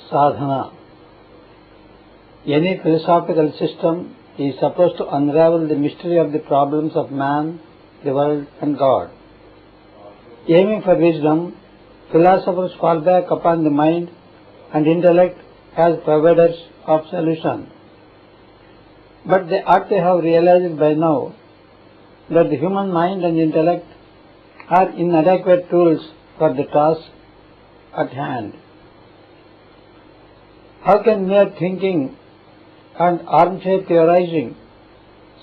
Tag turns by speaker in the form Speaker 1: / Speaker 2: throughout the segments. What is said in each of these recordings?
Speaker 1: Sadhana. Any philosophical system is supposed to unravel the mystery of the problems of man, the world and God. Aiming for wisdom, philosophers fall back upon the mind and intellect as providers of solution. But they ought to have realized by now that the human mind and intellect are inadequate tools for the task at hand. How can mere thinking and armchair theorizing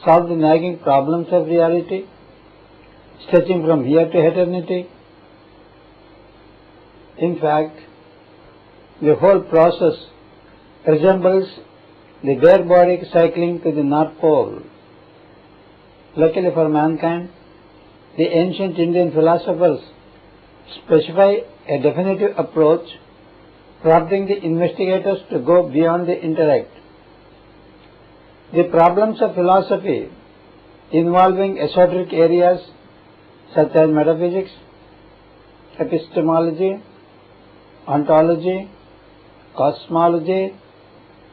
Speaker 1: solve the nagging problems of reality, stretching from here to eternity? In fact, the whole process resembles the bare-bodied cycling to the North Pole. Luckily for mankind, the ancient Indian philosophers specify a definitive approach, prompting the investigators to go beyond the intellect. The problems of philosophy involving esoteric areas such as metaphysics, epistemology, ontology, cosmology,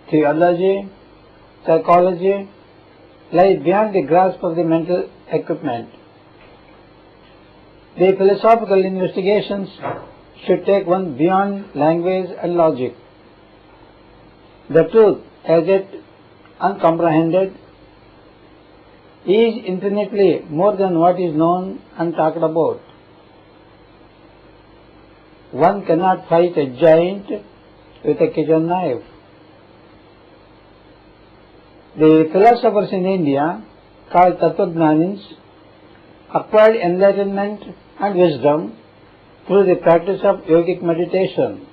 Speaker 1: theology, psychology lie beyond the grasp of the mental equipment. The philosophical investigations should take one beyond language and logic. The truth, as yet uncomprehended, is infinitely more than what is known and talked about. One cannot fight a giant with a kitchen knife. The philosophers in India, called Tapovijayans, acquired enlightenment and wisdom through the practice of yogic meditation.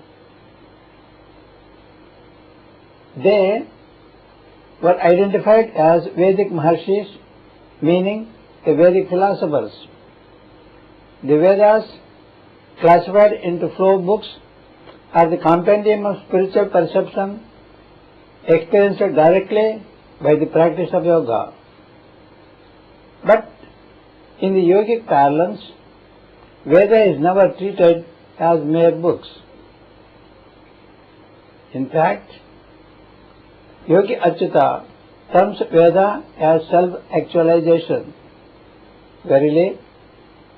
Speaker 1: They were identified as Vedic Maharshis, meaning the Vedic philosophers. The Vedas, classified into 4 books, are the compendium of spiritual perception experienced directly by the practice of yoga. But in the yogic parlance, Veda is never treated as mere books. In fact, Yogi Achyuta terms Veda as self-actualization. Verily,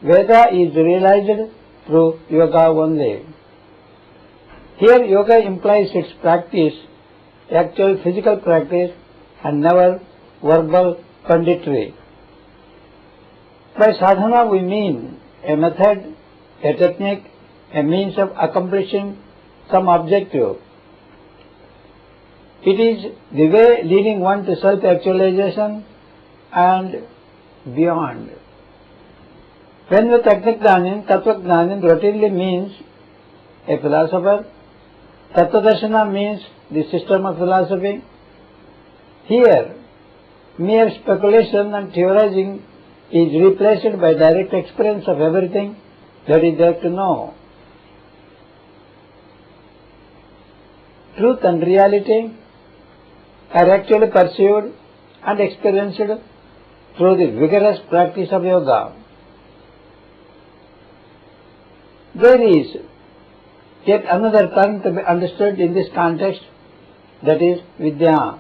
Speaker 1: Veda is realized through yoga only. Here yoga implies its practice, actual physical practice, and never verbal punditry. By sadhana we mean a method, a technique, a means of accomplishing some objective. It is the way leading one to self-actualization and beyond. When with Tatvijnana routinely means a philosopher, Tattvadarshana means the system of philosophy. Here, mere speculation and theorizing is replaced by direct experience of everything that is there to know. Truth and reality are actually pursued and experienced through the vigorous practice of yoga. There is yet another term to be understood in this context, that is Vidya.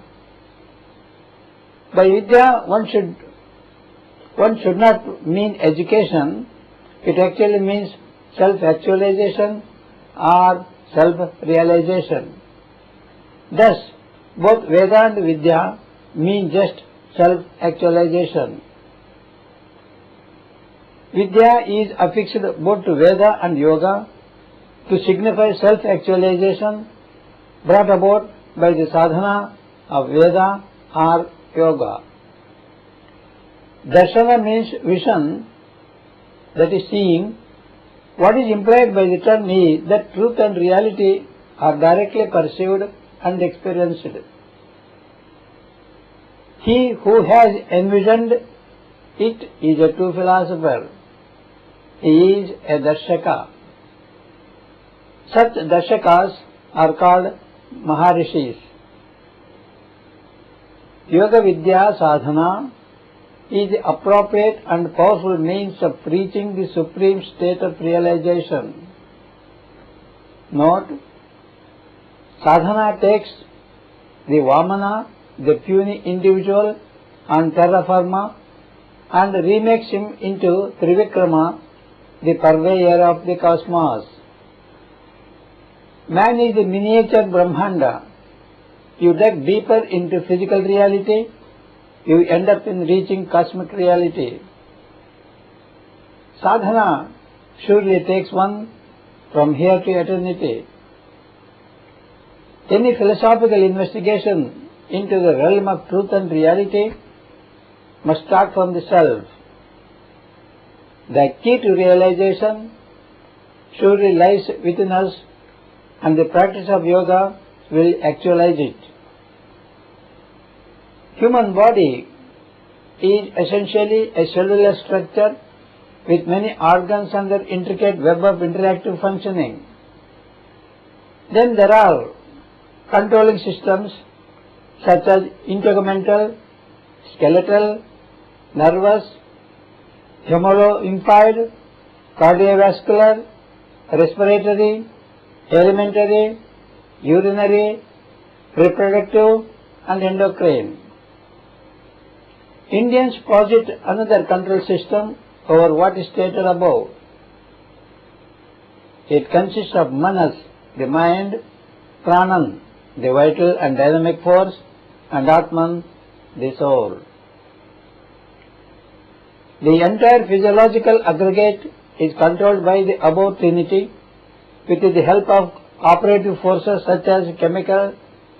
Speaker 1: By Vidya, one should not mean education. It actually means self-actualization or self-realization. Thus, both Veda and Vidya mean just self-actualization. Vidya is affixed both to Veda and Yoga to signify self-actualization brought about by the sadhana of Veda or Yoga. Darshana means vision, that is seeing. What is implied by the term is that truth and reality are directly perceived and experienced. He who has envisioned it is a true philosopher. He is a darshaka. Such darshakas are called Maharishis. Yoga Vidya Sadhana is the appropriate and powerful means of reaching the supreme state of realization. Note, sadhana takes the Vamana, the puny individual, on terra firma and remakes him into Trivikrama, the purveyor of the cosmos. Man is the miniature Brahmanda. You dig deeper into physical reality, you end up in reaching cosmic reality. Sadhana surely takes one from here to eternity. Any philosophical investigation into the realm of truth and reality must start from the self. The key to realization surely lies within us, and the practice of yoga will actualize it. Human body is essentially a cellular structure with many organs and their intricate web of interactive functioning. Then there are controlling systems such as integumental, skeletal, nervous, hemorrhoid, cardiovascular, respiratory, alimentary, urinary, reproductive, and endocrine. Indians posit another control system over what is stated above. It consists of manas, the mind, pranan, the vital and dynamic force, and atman, the soul. The entire physiological aggregate is controlled by the above trinity with the help of operative forces such as chemical,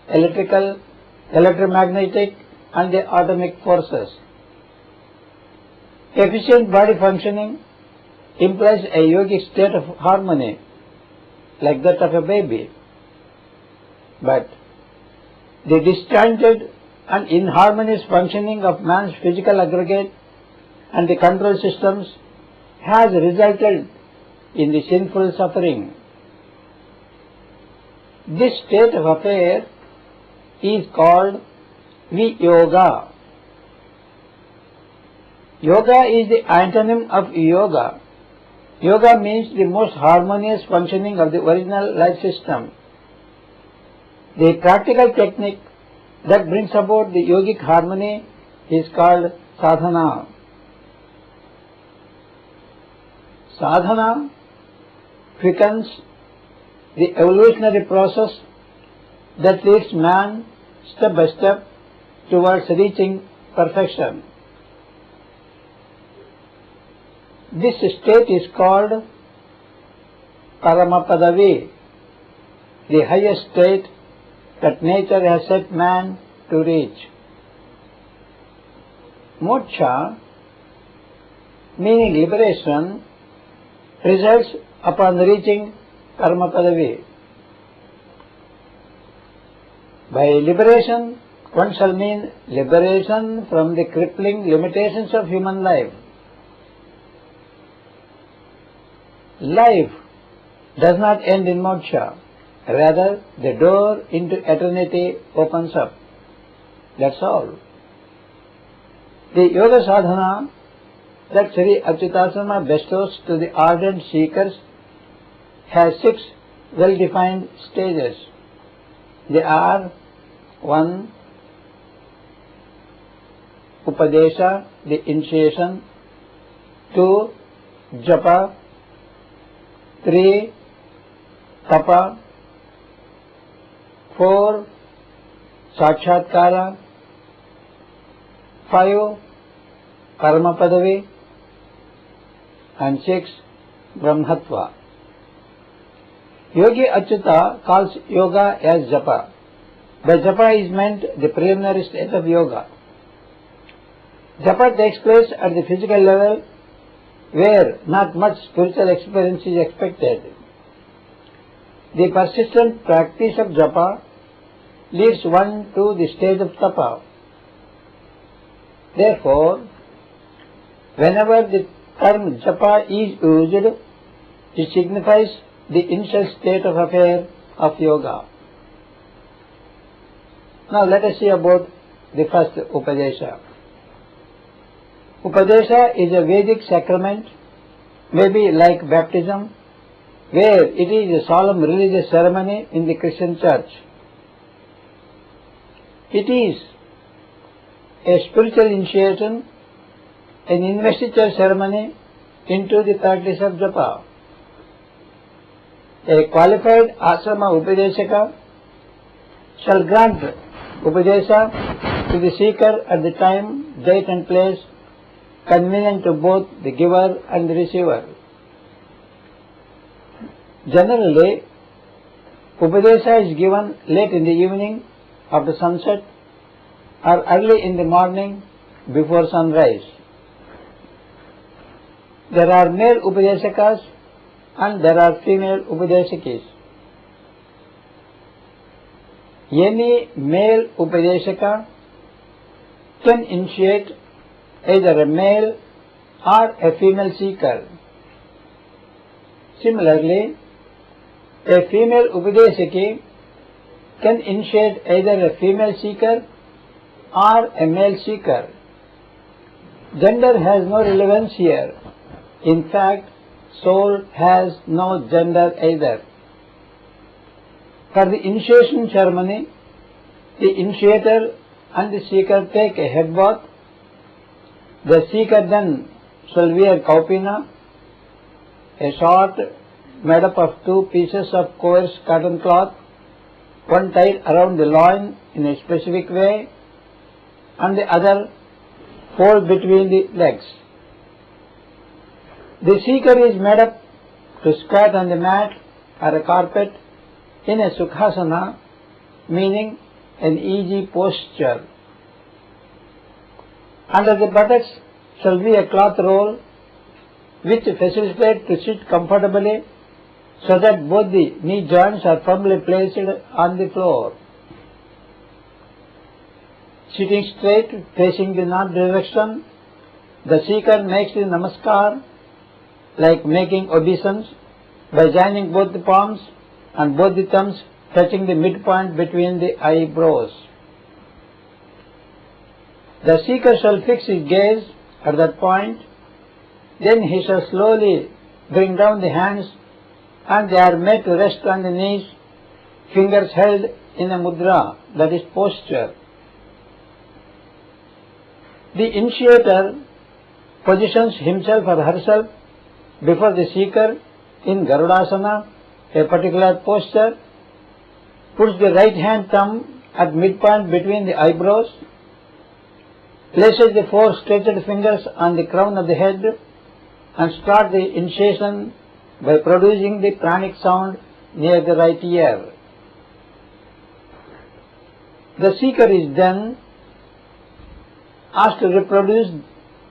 Speaker 1: electrical, electromagnetic, and the atomic forces. Efficient body functioning implies a yogic state of harmony, like that of a baby. But the disjointed and inharmonious functioning of man's physical aggregate and the control systems has resulted in the sinful suffering. This state of affair is called Viyoga. Yoga is the antonym of yoga. Yoga means the most harmonious functioning of the original life system. The practical technique that brings about the yogic harmony is called sadhana. Sadhana quickens the evolutionary process that leads man step by step towards reaching perfection. This state is called Paramapadavi, the highest state that nature has set man to reach. Moksha, meaning liberation, results upon reaching Paramapadavi. By liberation one shall mean liberation from the crippling limitations of human life. Life does not end in moksha. Rather, the door into eternity opens up. That's all. The yoga sadhana that Sri Achyutasana bestows to the ardent seekers has 6 well-defined stages. They are 1. Upadesha, the initiation. 2. Japa. 3. Tapa. 4. Sakshatkara. 5. Karma Padavi. And 6. Brahmatva. Yogi Achyuta calls yoga as japa. By japa is meant the preliminary state of yoga. Japa takes place at the physical level where not much spiritual experience is expected. The persistent practice of japa leads one to the stage of tapa. Therefore, whenever the term japa is used, it signifies the initial state of affair of yoga. Now let us see about the first Upadesha. Upadesha is a Vedic sacrament, maybe like baptism, where it is a solemn religious ceremony in the Christian church. It is a spiritual initiation, an investiture ceremony into the practice of japa. A qualified asrama upadesaka shall grant upadesha to the seeker at the time, date and place convenient to both the giver and the receiver. Generally, upadesha is given late in the evening after sunset or early in the morning before sunrise. There are male upadesakas and there are female upadesakis. Any male upadesaka can initiate either a male or a female seeker. Similarly, a female upadesaki can initiate either a female seeker or a male seeker. Gender has no relevance here. In fact, soul has no gender either. For the initiation ceremony, the initiator and the seeker take a head bath. The seeker then shall wear kaupina, a short made up of 2 pieces of coarse cotton cloth, one tied around the loin in a specific way and the other fold between the legs. The seeker is made up to squat on the mat or a carpet in a sukhasana, meaning an easy posture. Under the buttocks shall be a cloth roll which facilitates to sit comfortably so that both the knee joints are firmly placed on the floor. Sitting straight, facing the north direction, the seeker makes the namaskar like making obeisance by joining both the palms and both the thumbs touching the midpoint between the eyebrows. The seeker shall fix his gaze at that point, then he shall slowly bring down the hands and they are made to rest on the knees, fingers held in a mudra, that is posture. The initiator positions himself or herself before the seeker in Garudasana, a particular posture, puts the right hand thumb at midpoint between the eyebrows, places the 4 stretched fingers on the crown of the head and starts the initiation by producing the pranic sound near the right ear. The seeker is then asked to reproduce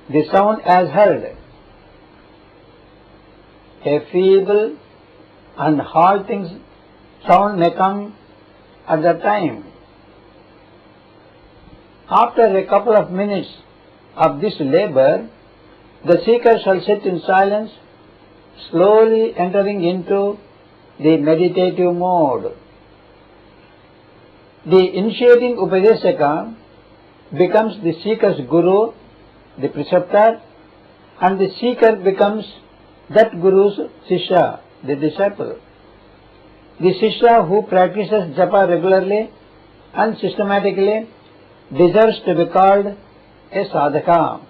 Speaker 1: the sound as heard. A feeble and halting sound may come at that time. After a couple of minutes of this labor, the seeker shall sit in silence, slowly entering into the meditative mode. The initiating Upadesaka becomes the seeker's guru, the preceptor, and the seeker becomes that guru's Shishya, the disciple. The Shishya who practices Japa regularly and systematically deserves to be called a sadhaka.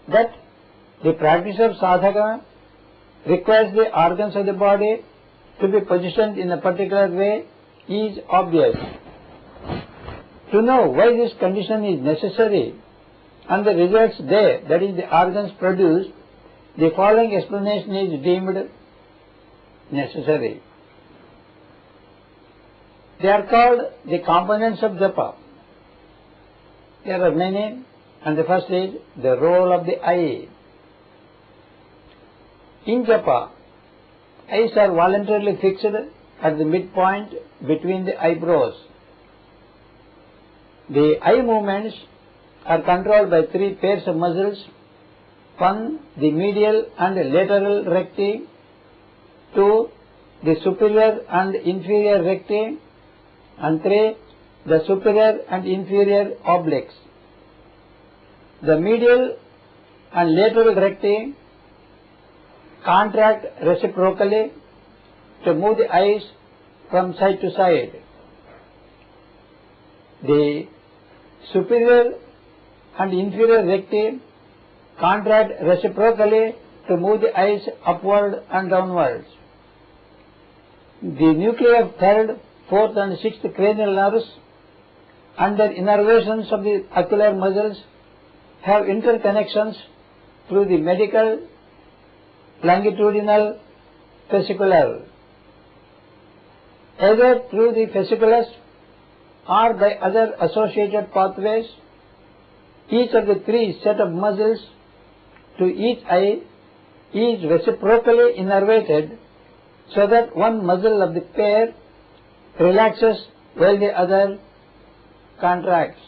Speaker 1: That the practice of sadhaka requires the organs of the body to be positioned in a particular way is obvious. To know why this condition is necessary and the results they, that is the organs, produce, the following explanation is deemed necessary. They are called the components of Japa. There are many, and the first is the role of the eye. In Japa, eyes are voluntarily fixed at the midpoint between the eyebrows. The eye movements are controlled by three pairs of muscles. One, the medial and lateral recti. Two, the superior and inferior recti. And three, the superior and inferior obliques. The medial and lateral recti contract reciprocally to move the eyes from side to side. The superior and inferior recti contract reciprocally to move the eyes upward and downwards. The nuclei of third, fourth and sixth cranial nerves and their innervations of the ocular muscles have interconnections through the medial, longitudinal, fascicular. Either through the fasciculus or by other associated pathways, each of the three set of muscles to each eye is reciprocally innervated so that one muscle of the pair relaxes while the other contracts.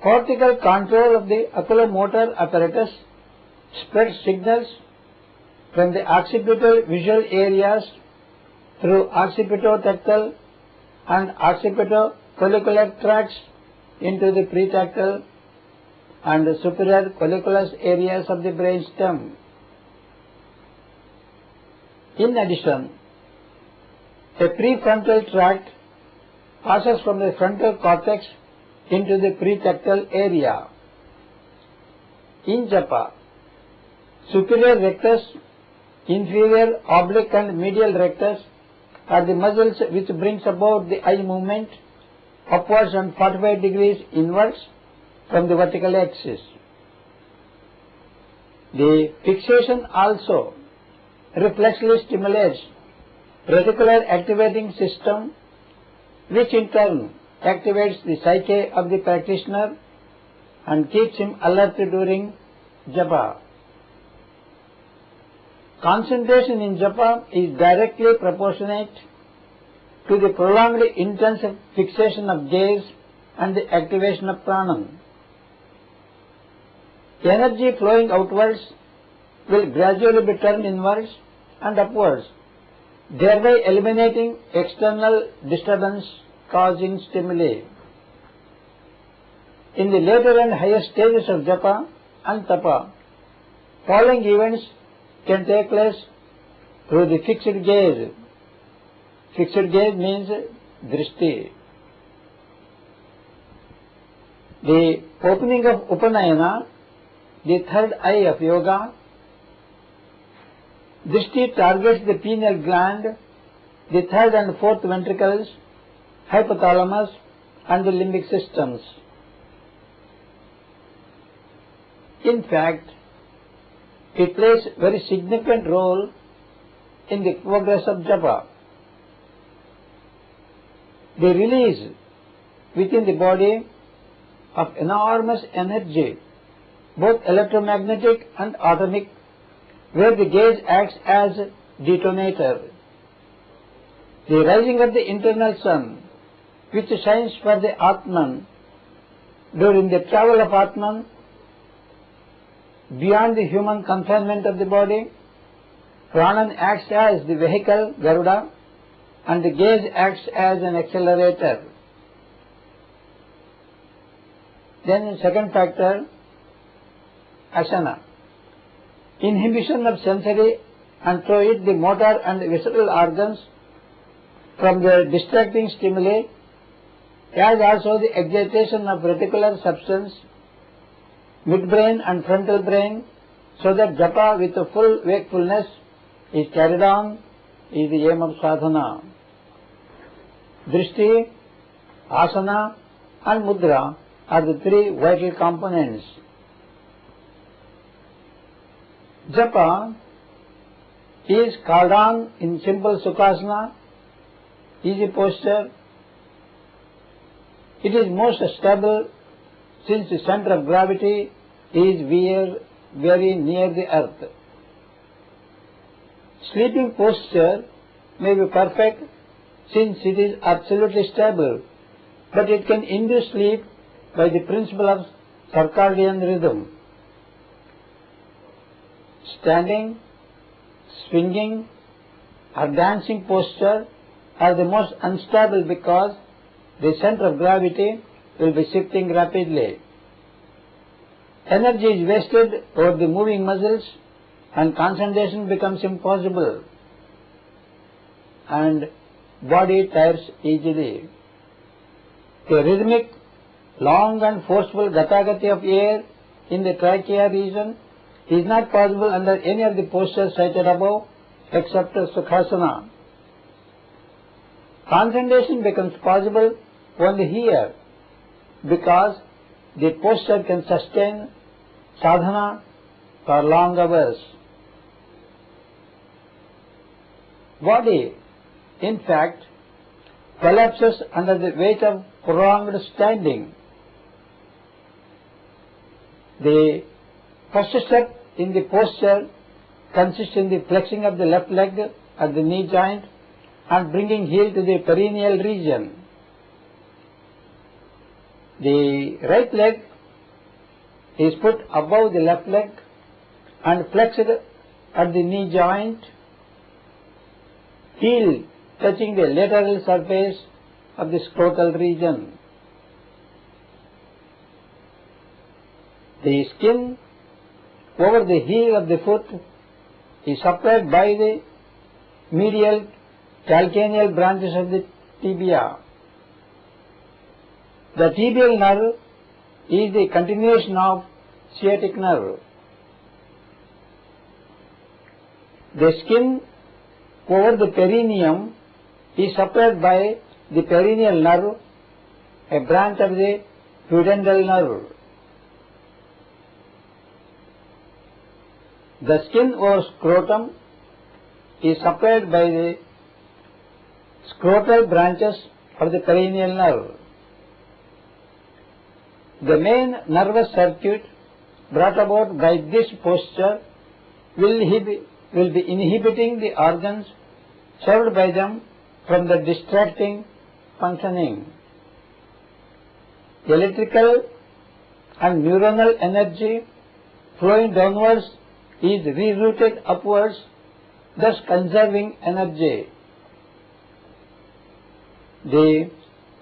Speaker 1: Cortical control of the oculomotor apparatus spreads signals from the occipital visual areas through occipitotactile and occipitocollicular tracts into the pretactile and the superior colliculus areas of the brainstem. In addition, a prefrontal tract passes from the frontal cortex into the pretactile area. In Japa, superior rectus, inferior oblique and medial rectus are the muscles which brings about the eye movement upwards and 45 degrees inwards from the vertical axis. The fixation also reflexly stimulates reticular activating system, which in turn activates the psyche of the practitioner and keeps him alert during Japa. Concentration in Japa is directly proportionate to the prolonged intensive fixation of gaze and the activation of pranam. Energy flowing outwards will gradually be turned inwards and upwards, thereby eliminating external disturbance causing stimuli. In the later and higher stages of Japa and Tapa, following events can take place through the fixed gaze. Fixed gaze means drishti. The opening of Upanayana, the third eye of yoga, drishti targets the pineal gland, the third and fourth ventricles, hypothalamus and the limbic systems. In fact, it plays a very significant role in the progress of Japa. The release within the body of enormous energy, both electromagnetic and atomic, where the gaze acts as detonator. The rising of the internal sun, which shines for the Atman, during the travel of Atman beyond the human confinement of the body, Pranan acts as the vehicle, Garuda, and the gaze acts as an accelerator. Then the second factor, asana. Inhibition of sensory and through it the motor and visceral organs from their distracting stimuli, as also the excitation of reticular substance, midbrain and frontal brain, so that Japa with a full wakefulness is carried on, is the aim of sadhana. Drishti, asana and mudra are the three vital components. Japa is called on in simple sukhasana, easy posture. It is most stable since the center of gravity is very near the earth. Sleeping posture may be perfect since it is absolutely stable, but it can induce sleep by the principle of circadian rhythm. Standing, swinging or dancing posture are the most unstable because the center of gravity will be shifting rapidly. Energy is wasted over the moving muscles and concentration becomes impossible and body tires easily. A rhythmic, long and forceful gatagati of air in the trachea region is not possible under any of the postures cited above except Sukhasana. Concentration becomes possible only here because the posture can sustain sadhana for long hours. Body, in fact, collapses under the weight of prolonged standing. The first step in the posture consists in the flexing of the left leg at the knee joint and bringing heel to the perineal region. The right leg is put above the left leg and flexed at the knee joint, heel touching the lateral surface of the scrotal region. The skin over the heel of the foot is supplied by the medial calcaneal branches of the tibia. The tibial nerve is the continuation of sciatic nerve. The skin over the perineum is supplied by the perineal nerve, a branch of the pudendal nerve. The skin over scrotum is supplied by the scrotal branches of the perineal nerve. The main nervous circuit brought about by this posture will be inhibiting the organs served by them from the distracting functioning. Electrical and neuronal energy flowing downwards is rerouted upwards, thus conserving energy. The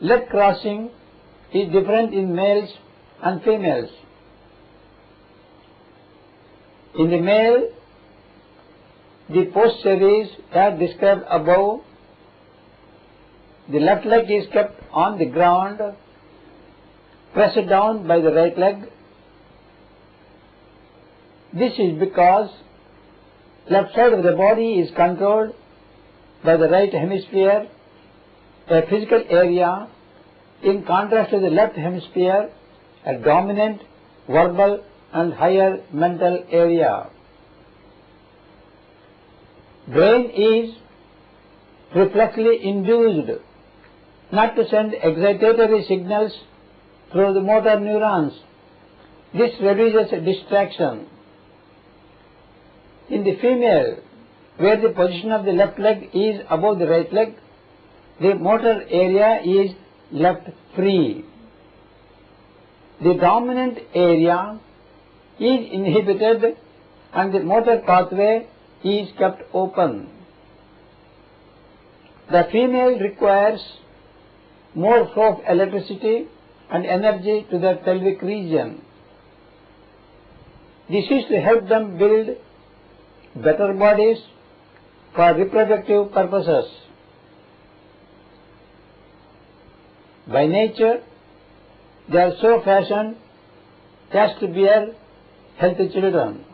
Speaker 1: leg crossing is different in males and females. In the male, the posture is as described above. The left leg is kept on the ground, pressed down by the right leg. This is because left side of the body is controlled by the right hemisphere, a physical area, in contrast to the left hemisphere, a dominant verbal and higher mental area. Brain is reflexly induced not to send excitatory signals through the motor neurons. This reduces distraction. In the female, where the position of the left leg is above the right leg, the motor area is left free. The dominant area is inhibited and the motor pathway is kept open. The female requires more flow of electricity and energy to the pelvic region. This is to help them build better bodies for reproductive purposes. By nature, they are so fashioned as to bear healthy children.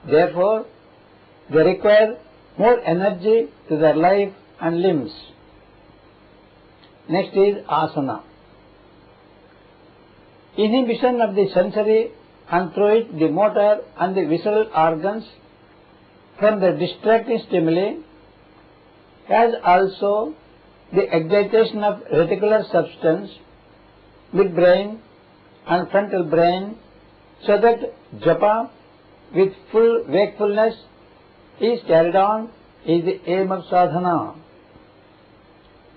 Speaker 1: Therefore, they require more energy to their life and limbs. Next is asana. Inhibition of the sensory and through it the motor and the visceral organs from the distracting stimuli, as also the excitation of reticular substance, midbrain and frontal brain, so that japa with full wakefulness is carried on, is the aim of sadhana.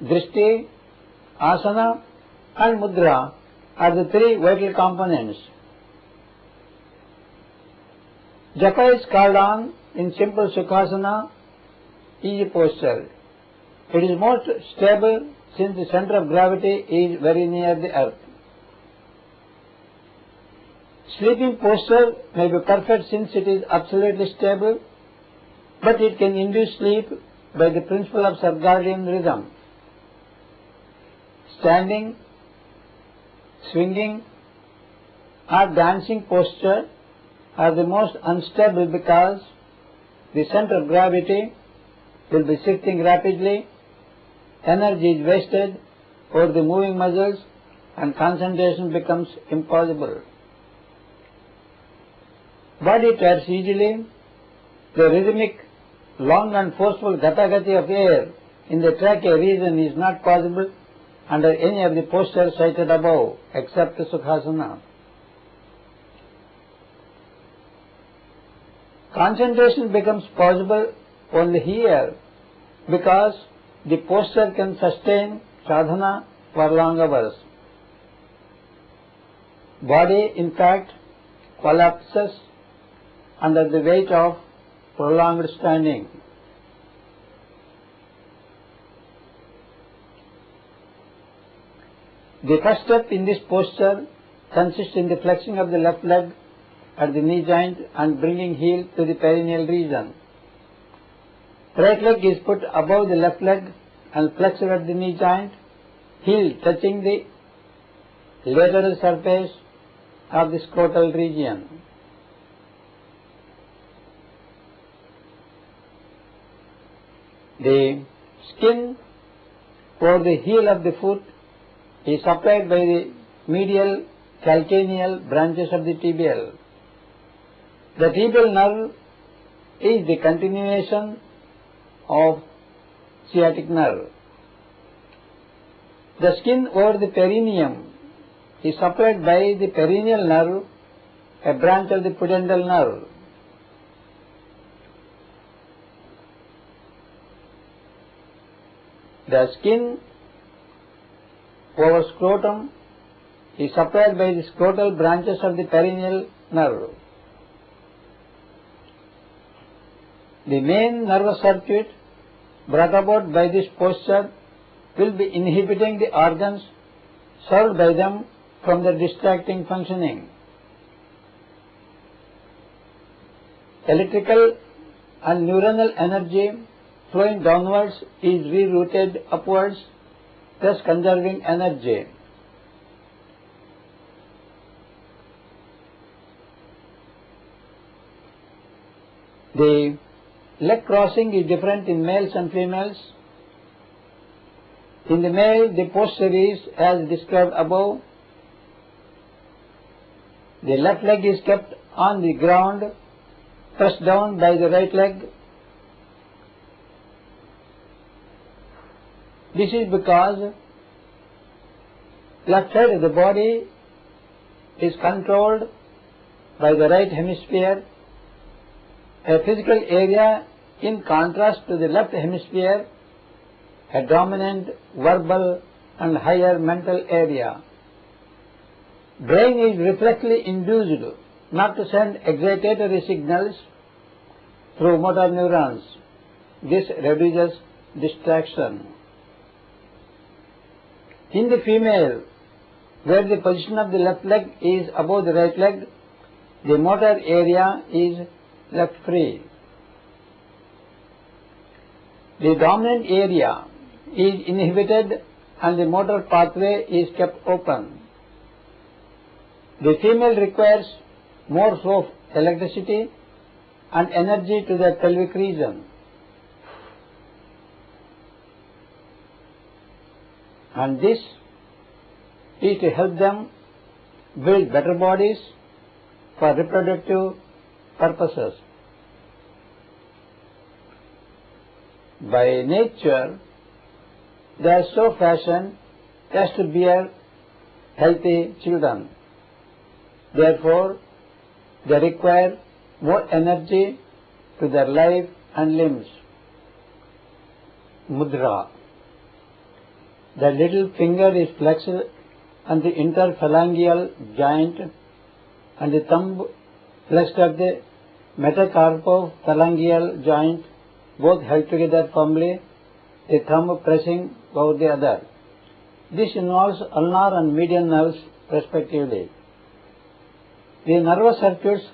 Speaker 1: Drishti, asana and mudra are the three vital components. Japa is called on in simple sukhasana, easy posture. It is most stable since the center of gravity is very near the earth. Sleeping posture may be perfect since it is absolutely stable, but it can induce sleep by the principle of circadian rhythm. Standing, swinging or dancing posture are the most unstable because the center of gravity will be shifting rapidly, energy is wasted over the moving muscles and concentration becomes impossible. Body tires easily, the rhythmic, long and forceful gata-gati of air in the trachea region is not possible under any of the postures cited above except sukhasana. Concentration becomes possible only here because the posture can sustain sadhana for long hours. Body, in fact, collapses under the weight of prolonged standing. The first step in this posture consists in the flexing of the left leg at the knee joint and bringing heel to the perineal region. Right leg is put above the left leg and flexed at the knee joint, heel touching the lateral surface of the scrotal region. The skin over the heel of the foot is supplied by the medial calcaneal branches of the tibial. The tibial nerve is the continuation of sciatic nerve. The skin over the perineum is supplied by the perineal nerve, a branch of the pudendal nerve. The skin over scrotum is supplied by the scrotal branches of the perineal nerve. The main nervous circuit brought about by this posture will be inhibiting the organs served by them from their distracting functioning. Electrical and neuronal energy flowing downwards is rerouted upwards, thus conserving energy. The leg crossing is different in males and females. In the male, the posture is as described above. The left leg is kept on the ground, pressed down by the right leg. This is because left side of the body is controlled by the right hemisphere, a physical area in contrast to the left hemisphere, a dominant verbal and higher mental area. Brain is reflexly induced not to send excitatory signals through motor neurons. This reduces distraction. In the female, where the position of the left leg is above the right leg, the motor area is left free. The dominant area is inhibited and the motor pathway is kept open. The female requires more flow of electricity and energy to the pelvic region. and this is to help them build better bodies for reproductive purposes. By nature, they are so fashioned as to bear healthy children. Therefore, they require more energy to their life and limbs. Mudra. The little finger is flexed on the interphalangeal joint and the thumb flexed at the metacarpophalangeal joint, both held together firmly, the thumb pressing over the other. This involves ulnar and median nerves respectively. The nervous circuits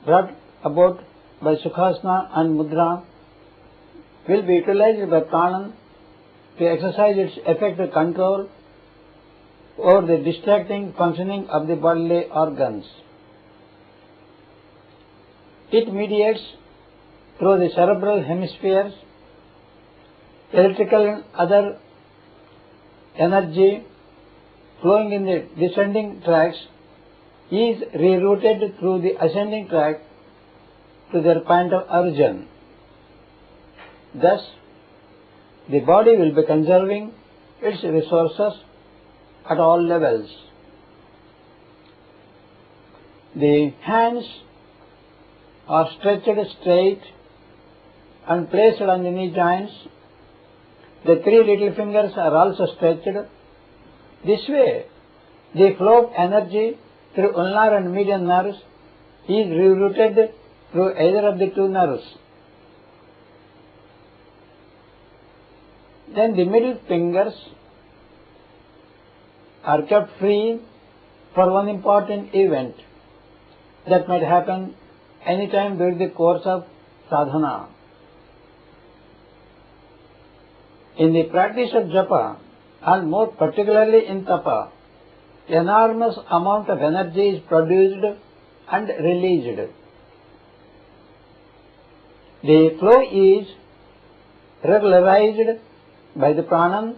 Speaker 1: brought about by Sukhasana and Mudra will be utilized by Prana to exercise its effective control over the distracting functioning of the bodily organs. It mediates through the cerebral hemispheres electrical and other energy flowing in the descending tracts is rerouted through the ascending tract to their point of origin. Thus, the body will be conserving its resources at all levels. The hands are stretched straight and placed on the knee joints. The three little fingers are also stretched. This way, the flow of energy through ulnar and median nerves is rerouted through either of the two nerves. Then the middle fingers are kept free for one important event that might happen any time during the course of sadhana. In the practice of japa, and more particularly in tapa, enormous amount of energy is produced and released. The flow is regularized by the pranam.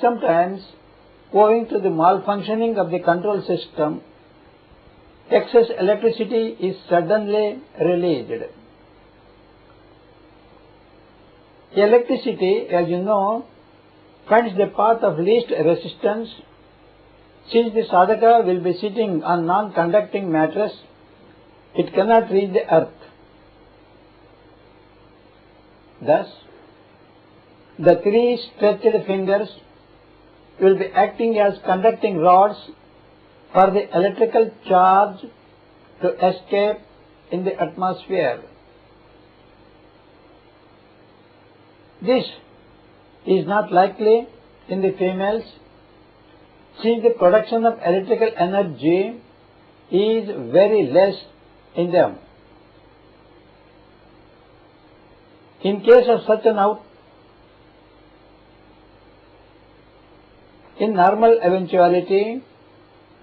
Speaker 1: Sometimes, owing to the malfunctioning of the control system, excess electricity is suddenly released. Electricity, as you know, finds the path of least resistance. Since the sadhaka will be sitting on non-conducting mattress, it cannot reach the earth. Thus, the three stretched fingers will be acting as conducting rods for the electrical charge to escape in the atmosphere. This is not likely in the females, since the production of electrical energy is very less in them. In case of such an out, in normal eventuality,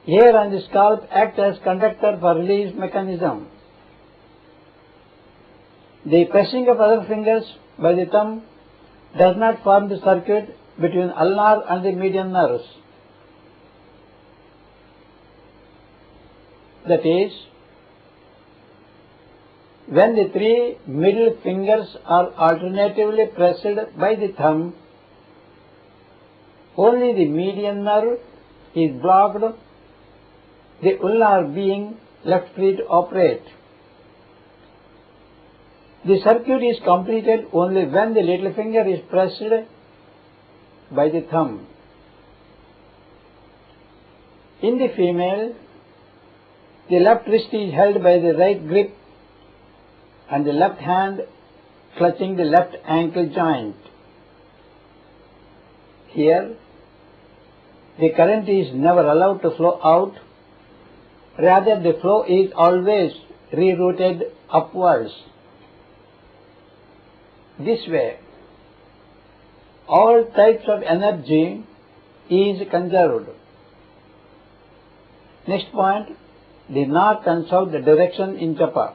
Speaker 1: hair on the scalp act as conductor for release mechanism. The pressing of other fingers by the thumb does not form the circuit between ulnar and the median nerves. That is, when the three middle fingers are alternatively pressed by the thumb, only the median nerve is blocked, the ulnar being left free to operate. The circuit is completed only when the little finger is pressed by the thumb. In the female, the left wrist is held by the right grip and the left hand clutching the left ankle joint. Here, the current is never allowed to flow out, rather the flow is always rerouted upwards. This way, all types of energy is conserved. Next point, the north and south direction in japa.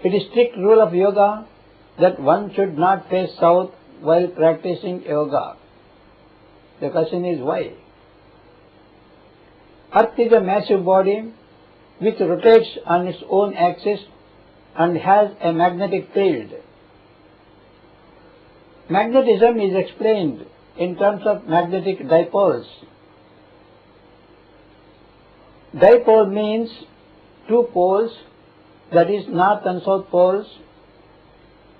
Speaker 1: It is strict rule of yoga that one should not face south while practicing yoga. The question is why? Earth is a massive body which rotates on its own axis and has a magnetic field. Magnetism is explained in terms of magnetic dipoles. Dipole means two poles, that is north and south poles.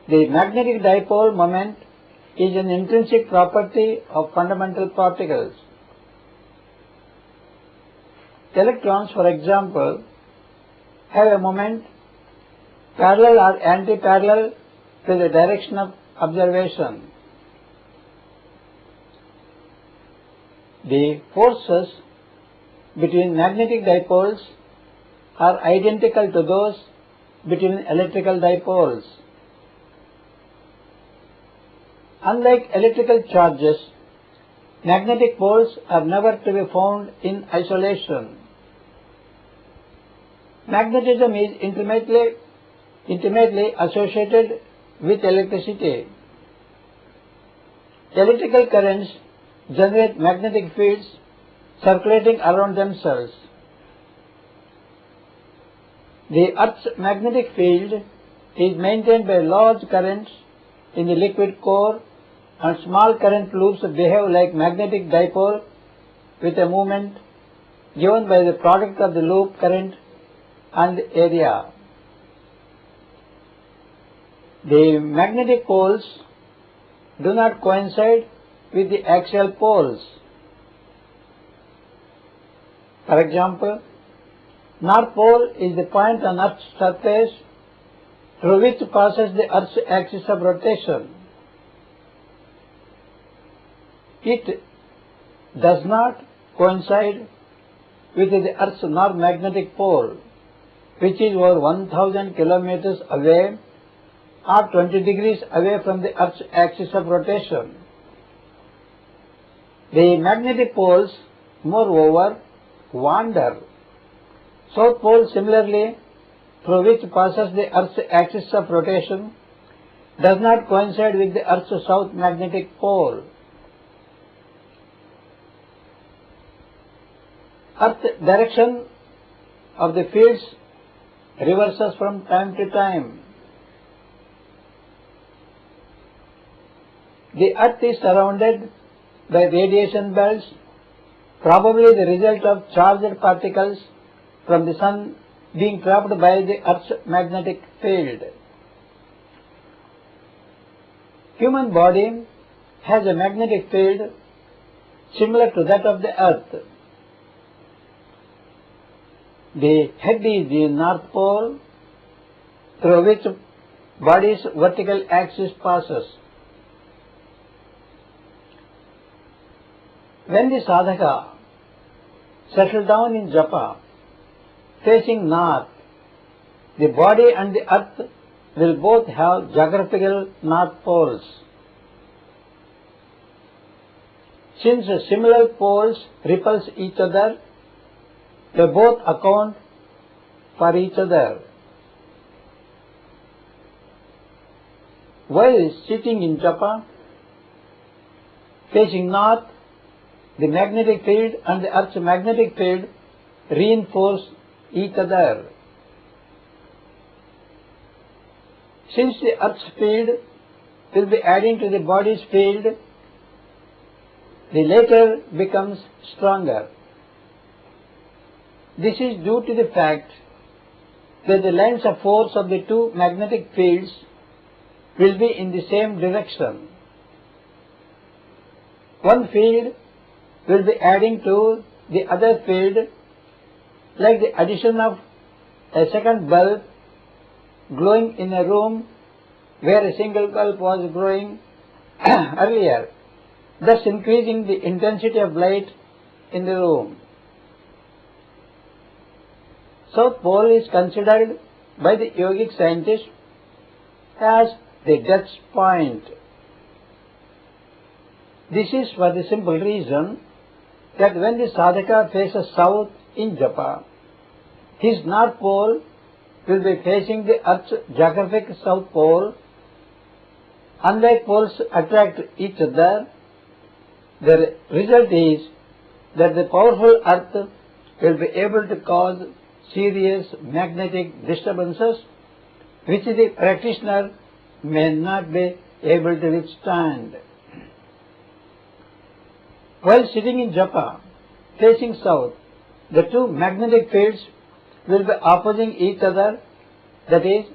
Speaker 1: The magnetic dipole moment is an intrinsic property of fundamental particles. Electrons, for example, have a moment parallel or anti-parallel to the direction of observation. The forces between magnetic dipoles are identical to those between electrical dipoles. Unlike electrical charges, magnetic poles are never to be found in isolation. Magnetism is intimately associated with electricity. Electrical currents generate magnetic fields circulating around themselves. The Earth's magnetic field is maintained by large currents in the liquid core, and small current loops behave like magnetic dipole with a moment given by the product of the loop current and area. The magnetic poles do not coincide with the axial poles. For example, North Pole is the point on Earth's surface through which passes the Earth's axis of rotation. It does not coincide with the Earth's North Magnetic Pole, which is over 1000 kilometers away or 20 degrees away from the Earth's axis of rotation. The magnetic poles, moreover, wander. South Pole, similarly, through which passes the Earth's axis of rotation, does not coincide with the Earth's South Magnetic Pole. Earth's direction of the fields reverses from time to time. The Earth is surrounded by radiation belts, probably the result of charged particles from the Sun being trapped by the Earth's magnetic field. Human body has a magnetic field similar to that of the Earth. The head is the North Pole, through which body's vertical axis passes. When the sadhaka settles down in Japa, facing north, the body and the earth will both have geographical north poles. Since similar poles repulse each other, they both account for each other. While sitting in Japa, facing north, the magnetic field and the Earth's magnetic field reinforce each other. Since the Earth's field will be adding to the body's field, the latter becomes stronger. This is due to the fact that the lines of force of the two magnetic fields will be in the same direction. One field will be adding to the other field, like the addition of a second bulb glowing in a room where a single bulb was glowing earlier, thus increasing the intensity of light in the room. South Pole is considered by the yogic scientists as the death point. This is for the simple reason that when the sadhaka faces south in Japa, his North Pole will be facing the Earth's geographic South Pole. Unlike poles attract each other, The result is that the powerful earth will be able to cause serious magnetic disturbances which the practitioner may not be able to withstand. While sitting in Japa, facing south, the two magnetic fields will be opposing each other, that is,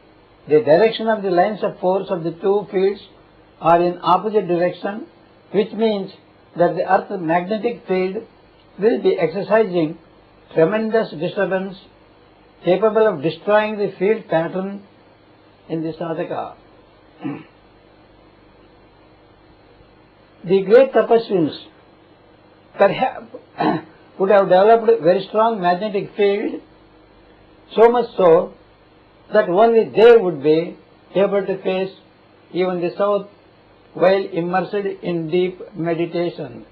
Speaker 1: the direction of the lines of force of the two fields are in opposite direction, which means that the Earth's magnetic field will be exercising tremendous disturbance capable of destroying the field pattern in the sadhaka. The great tapasvins perhaps would have developed a very strong magnetic field, so much so that only they would be able to face even the south while immersed in deep meditation.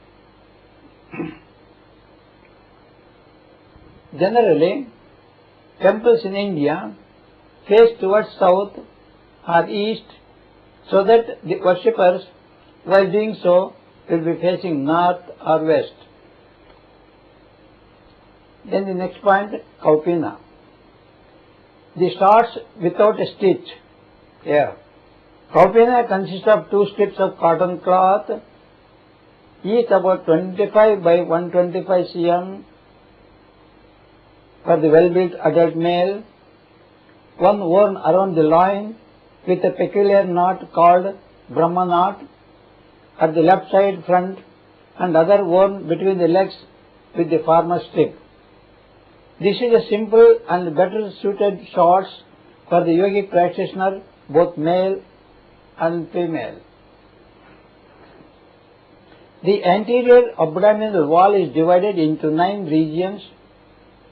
Speaker 1: Generally, temples in India face towards south or east, so that the worshippers, while doing so, will be facing north or west. Then the next point, Kaupina. The starts without a stitch. Here, Kaupina consists of two strips of cotton cloth, each about 25 by 125 cm for the well-built adult male, one worn around the loin with a peculiar knot called Brahma knot at the left side front, and other worn between the legs with the former strip. This is a simple and better suited shorts for the yogic practitioner, both male and female. The anterior abdominal wall is divided into 9 regions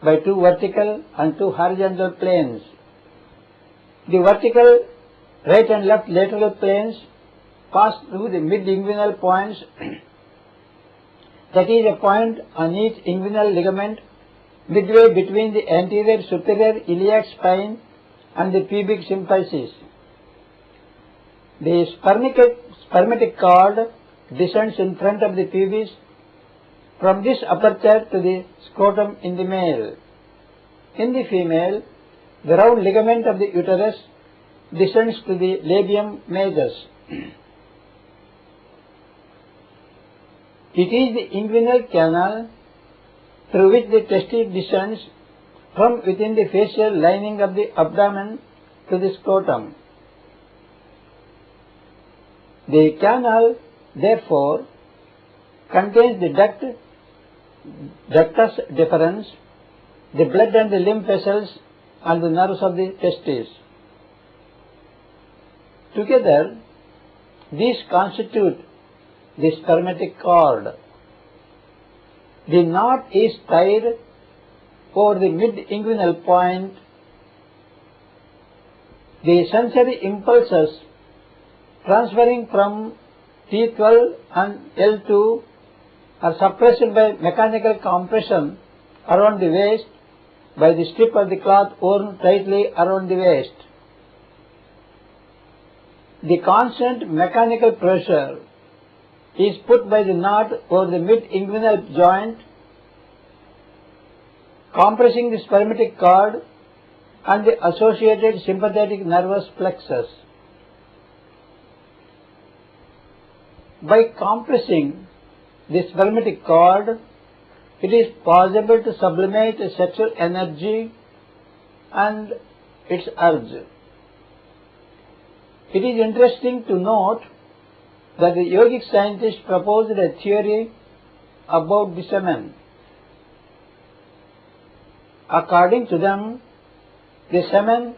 Speaker 1: by 2 vertical and 2 horizontal planes. The vertical right and left lateral planes pass through the mid-inguinal points, that is a point on each inguinal ligament midway between the anterior superior iliac spine and the pubic symphysis. The spermatic cord descends in front of the pubis from this aperture to the scrotum in the male. In the female, the round ligament of the uterus descends to the labium majus. It is the inguinal canal through which the testis descends from within the facial lining of the abdomen to the scrotum. The canal, therefore, contains the ductus deferens, the blood and the lymph vessels, and the nerves of the testes. Together, these constitute the spermatic cord. The knot is tied over the mid-inguinal point. The sensory impulses transferring from T12 and L2 are suppressed by mechanical compression around the waist by the strip of the cloth worn tightly around the waist. The constant mechanical pressure is put by the knot over the mid-inguinal joint, compressing the spermatic cord and the associated sympathetic nervous plexus. By compressing the spermatic cord, it is possible to sublimate sexual energy and its urge. It is interesting to note that the yogic scientists proposed a theory about the semen. According to them, the semen,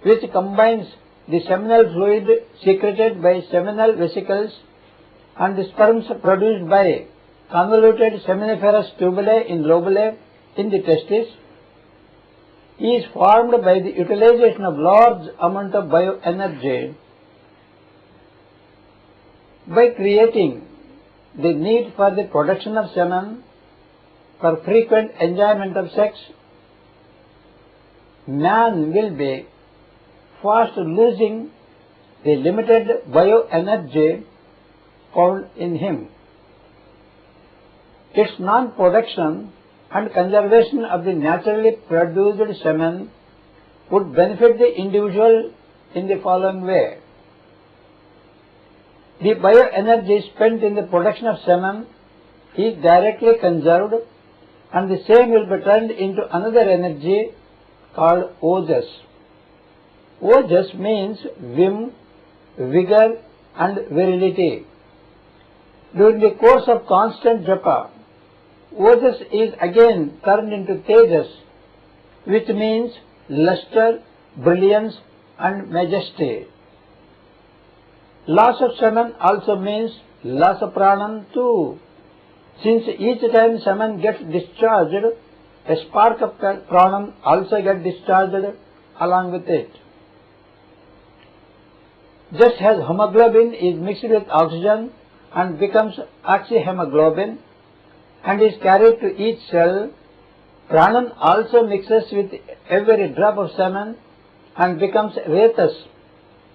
Speaker 1: which combines the seminal fluid secreted by seminal vesicles and the sperms produced by convoluted seminiferous tubuli in lobule in the testis, is formed by the utilization of large amount of bioenergy. By creating the need for the production of semen for frequent enjoyment of sex, man will be fast losing the limited bioenergy found in him. its non-production and conservation of the naturally produced semen would benefit the individual in the following way. The bioenergy spent in the production of semen is directly conserved, and the same will be turned into another energy called ojas. Ojas means vim, vigor and virility. During the course of constant japa, ojas is again turned into tejas, which means luster, brilliance and majesty. Loss of semen also means loss of pranam too, since each time semen gets discharged, a spark of pranam also gets discharged along with it. Just as hemoglobin is mixed with oxygen and becomes oxyhemoglobin and is carried to each cell, pranam also mixes with every drop of semen and becomes retus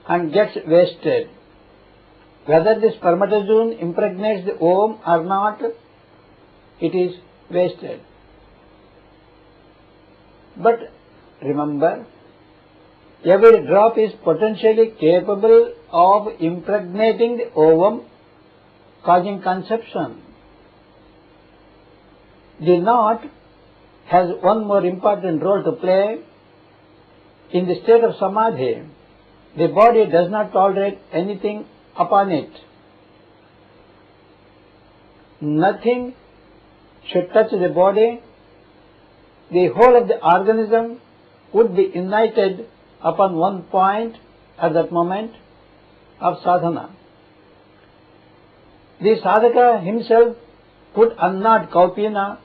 Speaker 1: and gets wasted. Whether the spermatozoon impregnates the ovum or not, it is wasted. But remember, every drop is potentially capable of impregnating the ovum, causing conception. The knot has one more important role to play. In the state of samadhi, the body does not tolerate anything upon it. Nothing should touch the body. The whole of the organism would be united upon one point at that moment of sadhana. The sadhaka himself would unknot kaupina